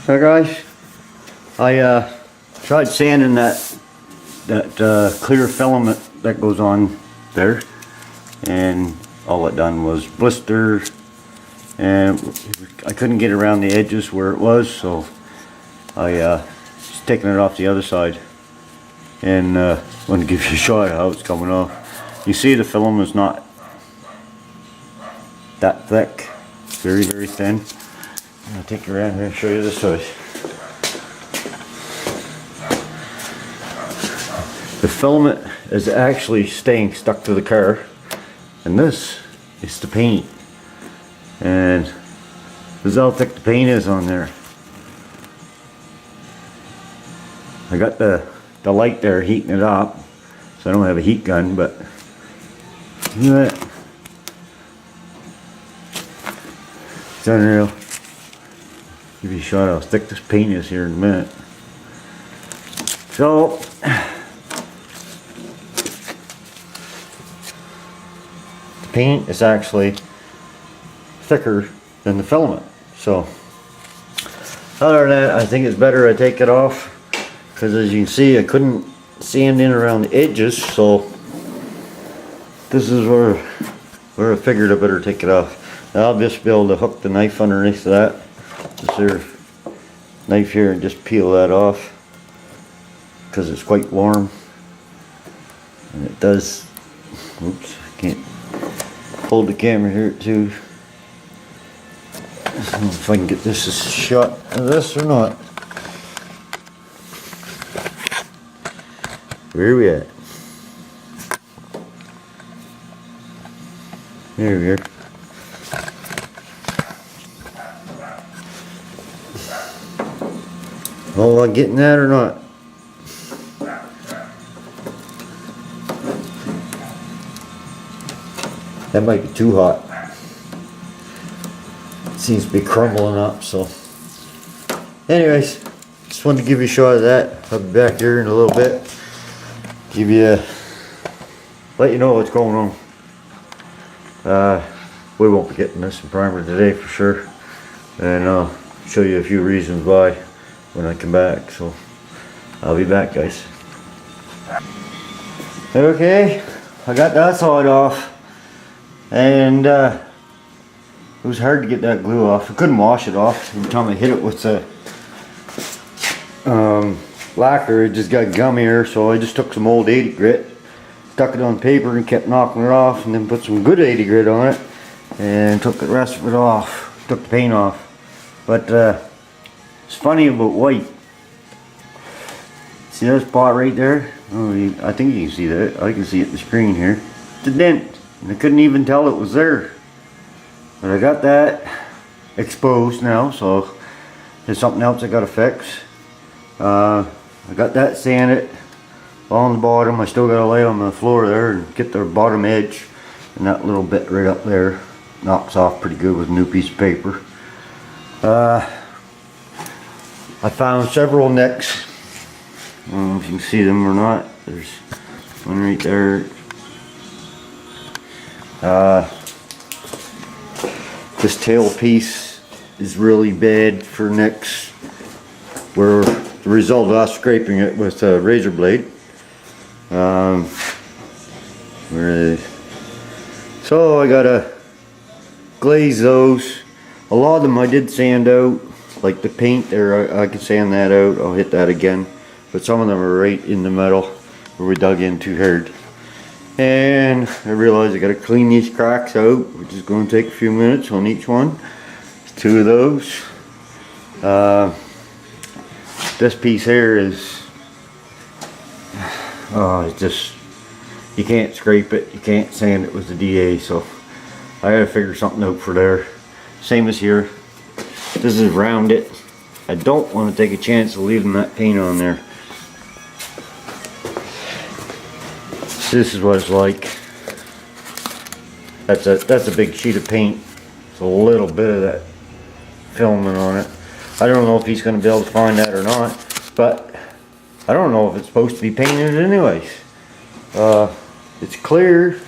Hi guys, I tried sanding that clear filament that goes on there, and all it done was blister, and I couldn't get around the edges where it was, so I just taking it off the other side, and want to give you a shot of how it's coming off. You see the filament is not that thick, very thin. I'm going to take you around here and show you this side. The filament is actually staying stuck to the car, and this is the paint, and this is how thick the paint is on there. I got the light there heating it up, so I don't have a heat gun, but look at that. It's unreal. Give you a shot of how thick this paint is here in a minute. So the paint is actually thicker than the filament. So other than that, I think it's better I take it off, because as you can see, I couldn't sand in around the edges, so this is where I figured I better take it off. Now I'll just be able to hook the knife underneath that. This here knife here, and just peel that off because it's quite warm, and it does. Oops, I can't hold the camera here too. I don't know if I can get this a shot of this or not. Where are we at? There we are. Oh, I'm getting that or not? That might be too hot. It seems to be crumbling up, so. Anyways, just wanted to give you a shot of that. I'll be back here in a little bit. Let you know what's going on. We won't be getting this in primer today for sure. And I'll show you a few reasons why when I come back, so I'll be back, guys. Okay, I got that side off, and it was hard to get that glue off. I couldn't wash it off. Every time I hit it with the lacquer, it just got gummier, so I just took some old 80 grit, stuck it on paper and kept knocking it off, and then put some good 80 grit on it and took the rest of it off, took the paint off. But it's funny about white. See that spot right there? Oh, I think you can see that. I can see it in the screen here. It's a dent, and I couldn't even tell it was there. But I got that exposed now, so there's something else I gotta fix. I got that sanded on the bottom. I still gotta lay on the floor there and get the bottom edge, and that little bit right up there knocks off pretty good with a new piece of paper. I found several nicks. I don't know if you can see them or not. There's one right there. This tail piece is really bad for nicks, where the result of us scraping it with a razor blade. So I gotta glaze those. A lot of them I did sand out. Like the paint there, I can sand that out. I'll hit that again. But some of them are right in the metal where we dug in too hard. And I realized I got to clean these cracks out, which is going to take a few minutes on each one. There's two of those. This piece here is, it's just, you can't scrape it, you can't sand it with the DA, so I got to figure something out for there. Same as here. This is rounded. I don't want to take a chance of leaving that paint on there. This is what it's like. That's a big sheet of paint. It's a little bit of that filament on it. I don't know if he's going to be able to find that or not, but I don't know if it's supposed to be painted anyways. It's clear,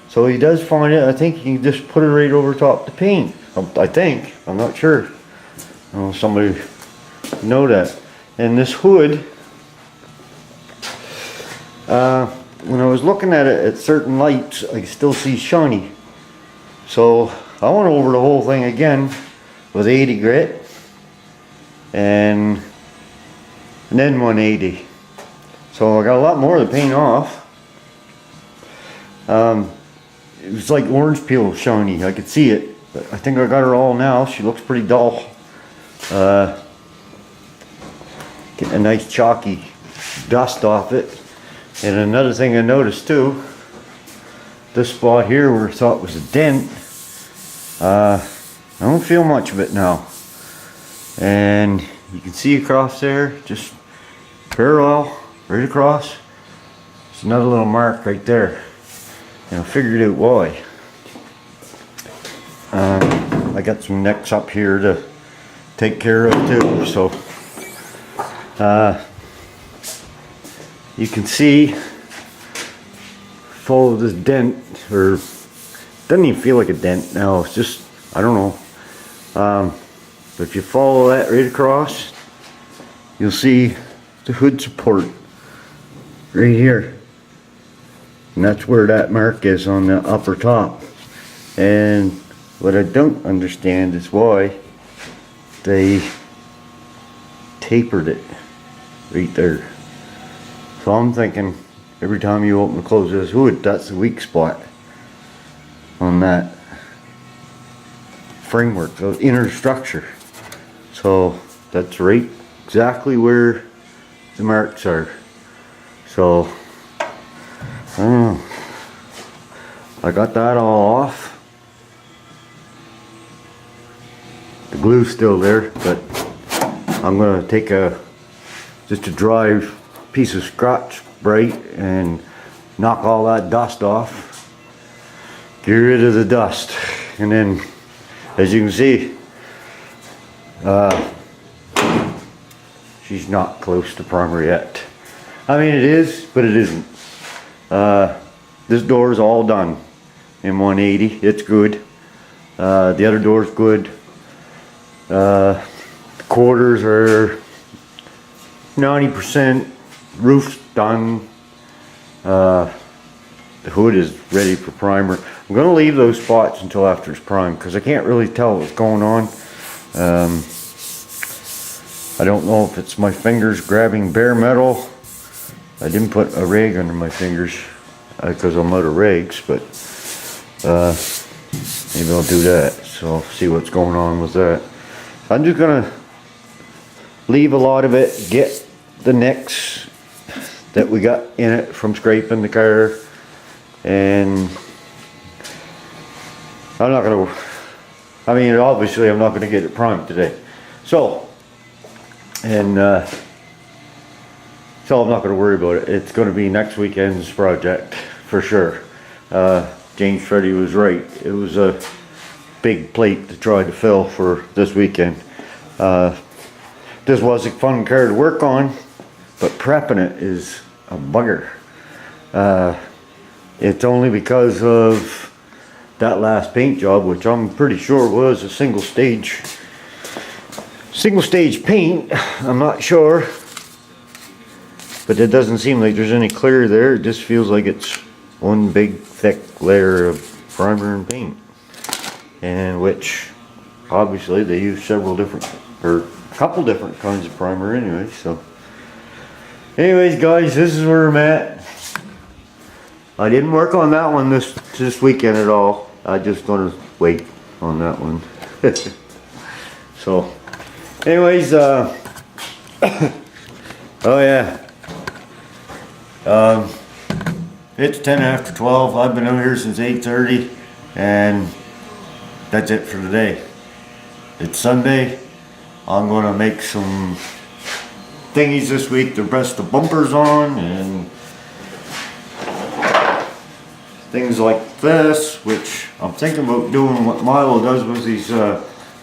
so he does find it. I think he can just put it right over top the paint. I think. I'm not sure. Somebody know that. And this hood, when I was looking at it at certain lights, I could still see shiny. So I went over the whole thing again with 80 grit and then 180. So I got a lot more of the paint off. It was like orange peel shiny. I could see it. But I think I got her all now. She looks pretty dull. Getting a nice chalky dust off it. And another thing I noticed too, this spot here where I thought was a dent, I don't feel much of it now. And you can see across there, just parallel, right across. There's another little mark right there. And I figured out why. I got some necks up here to take care of too, so you can see, follow this dent, or doesn't even feel like a dent now, it's just, I don't know, but if you follow that right across, you'll see the hood support right here, and that's where that mark is on the upper top. And what I don't understand is why they tapered it right there. So I'm thinking every time you open and close this hood, that's the weak spot on that framework, the inner structure. So that's right exactly where the marks are. So I don't know. I got that all off. The glue's still there, but I'm gonna take just a dry piece of Scotch Brite and knock all that dust off. Get rid of the dust, and then, as you can see, she's not close to primer yet. I mean, it is, but it isn't. This door is all done in 180. It's good. The other door's good. The quarters are 90%. Roof's done. The hood is ready for primer. I'm going to leave those spots until after it's primed because I can't really tell what's going on. I don't know if it's my fingers grabbing bare metal. I didn't put a rag under my fingers because I'm out of rags, but maybe I'll do that. So I'll see what's going on with that. I'm just gonna leave a lot of it, get the nicks that we got in it from scraping the car, and I'm not gonna, I mean, obviously I'm not gonna get it primed today. So, and so I'm not gonna worry about it. It's gonna be next weekend's project for sure. James Freddy was right. It was a big plate to try to fill for this weekend. This was a fun car to work on, but prepping it is a bugger. It's only because of that last paint job, which I'm pretty sure was a single stage paint. I'm not sure, but it doesn't seem like there's any clear there. It just feels like it's one big thick layer of primer and paint, and which obviously they use several different, or a couple different kinds of primer anyway. So anyways guys, this is where I'm at. I didn't work on that one this weekend at all. I just gonna wait on that one. So anyways, oh yeah, it's 10 after 12. I've been out here since 8:30, and that's it for today. It's Sunday. I'm gonna make some thingies this week to press the bumpers on and things like this, which I'm thinking about doing what Milo does with these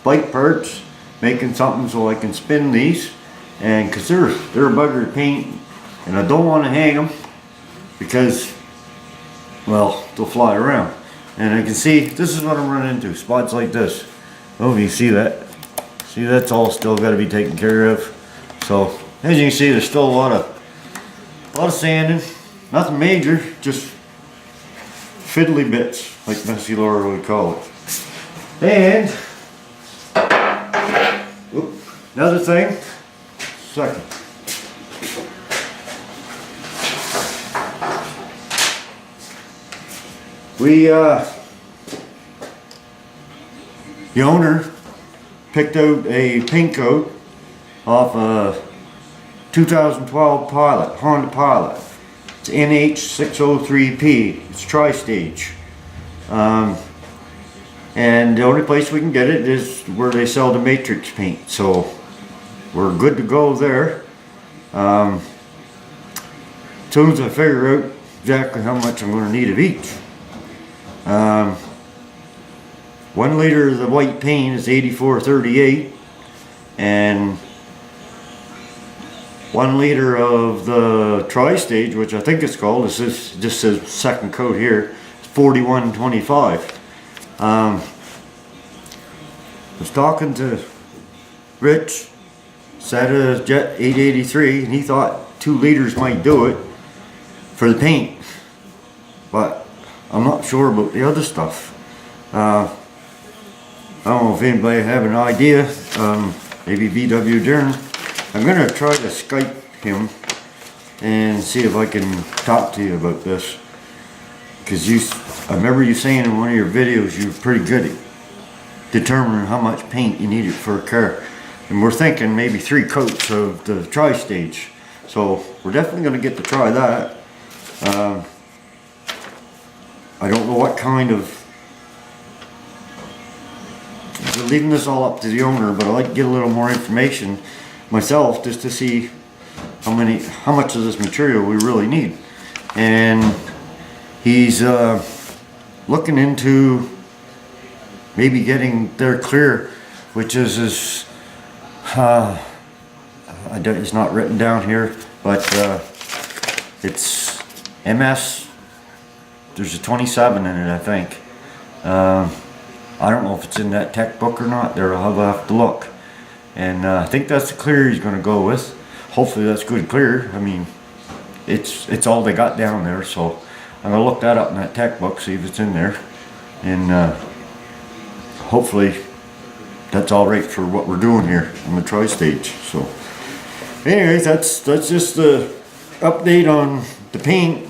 bike parts, making something so I can spin these, and because they're a bugger to paint, and I don't want to hang them because, well, they'll fly around. And I can see this is what I'm running into, spots like this. Oh, you see that? See, that's all still got to be taken care of. So as you can see, there's still a lot of sanding. Nothing major, just fiddly bits, like Messy Laura would call it. And another thing, second. The owner picked out a paint coat off a 2012 Pilot, Honda Pilot. It's NH603P. It's tri-stage. And the only place we can get it is where they sell the matrix paint. So we're good to go there. As soon as I figure out exactly how much I'm going to need of each. 1 liter of the white paint is $84.38, and 1 liter of the tri-stage, which I think it's called, this is just says second coat here, it's $41.25. I was talking to Rich, said a Jet 883, and he thought 2 liters might do it for the paint, but I'm not sure about the other stuff. I don't know if anybody have an idea. Maybe VW Dern. I'm gonna try to Skype him and see if I can talk to you about this, because I remember you saying in one of your videos you're pretty good at determining how much paint you needed for a car, and we're thinking maybe 3 coats of the tri-stage. So we're definitely gonna get to try that. I don't know what kind of, I'm leaving this all up to the owner, but I'd like to get a little more information myself just to see how much of this material we really need. And he's looking into maybe getting their clear, which is his, it's not written down here, but it's MS. There's a 27 in it, I think. I don't know if it's in that tech book or not. There, I'll have to look. And I think that's the clear he's going to go with. Hopefully that's good clear. I mean, it's all they got down there. So I'm going to look that up in that tech book, see if it's in there. And hopefully that's all right for what we're doing here on the tri-stage. So anyways, that's just the update on the paint,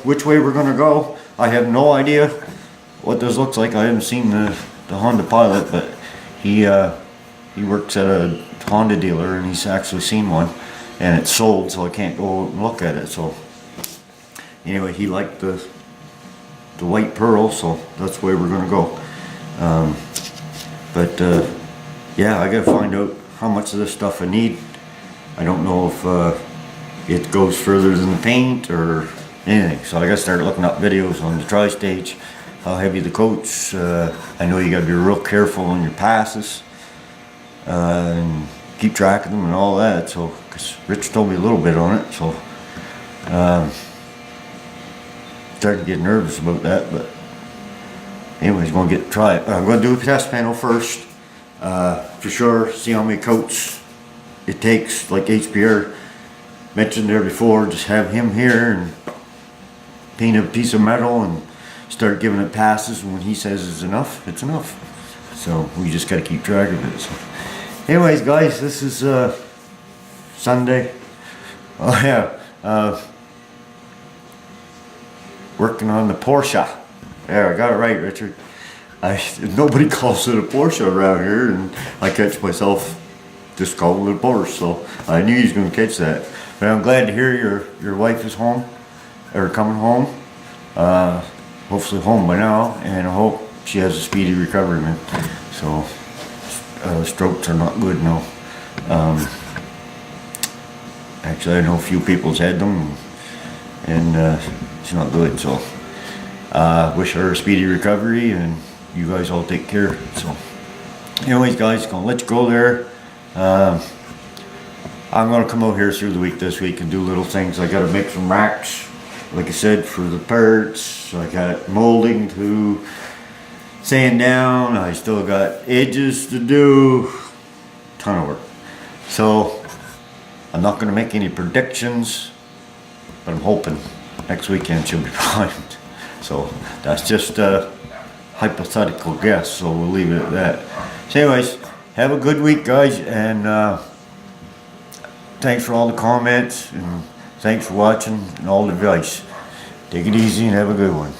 which way we're going to go. I have no idea what this looks like. I haven't seen the Honda Pilot, but he works at a Honda dealer and he's actually seen one, and it's sold, so I can't go and look at it. So anyway, he liked the white pearl, so that's the way we're gonna go. Yeah, I gotta find out how much of this stuff I need. I don't know if it goes further than the paint or anything, so I gotta start looking up videos on the tri-stage, how heavy the coats. I know you gotta be real careful on your passes and keep track of them and all that. So, because Rich told me a little bit on it, so starting to get nervous about that. But anyways, going to try it. I'm going to do a test panel first, for sure. See how many coats it takes. Like HPR mentioned there before, just have him here and paint a piece of metal and start giving it passes, and when he says it's enough, it's enough. So we just got to keep track of it. So anyways, guys, this is Sunday. Oh yeah, working on the Porsche. There, I got it right, Richard. Nobody calls it a Porsche around here, and I catch myself just calling it a Porsche. So I knew he was going to catch that. But I'm glad to hear your wife is home, or coming home. Hopefully home by now, and I hope she has a speedy recovery, man. So strokes are not good now. Actually, I know a few people's had them, and it's not good. So wish her a speedy recovery, and you guys all take care. So anyways, guys, gonna let you go there. I'm gonna come out here through the week this week and do little things. I gotta make some racks, like I said, for the parts. I got molding to sand down. I still got edges to do. Ton of work. So I'm not gonna make any predictions, but I'm hoping next weekend she'll be primed. So that's just a hypothetical guess, so we'll leave it at that. So anyways, have a good week, guys, and thanks for all the comments, and thanks for watching and all the advice. Take it easy and have a good one.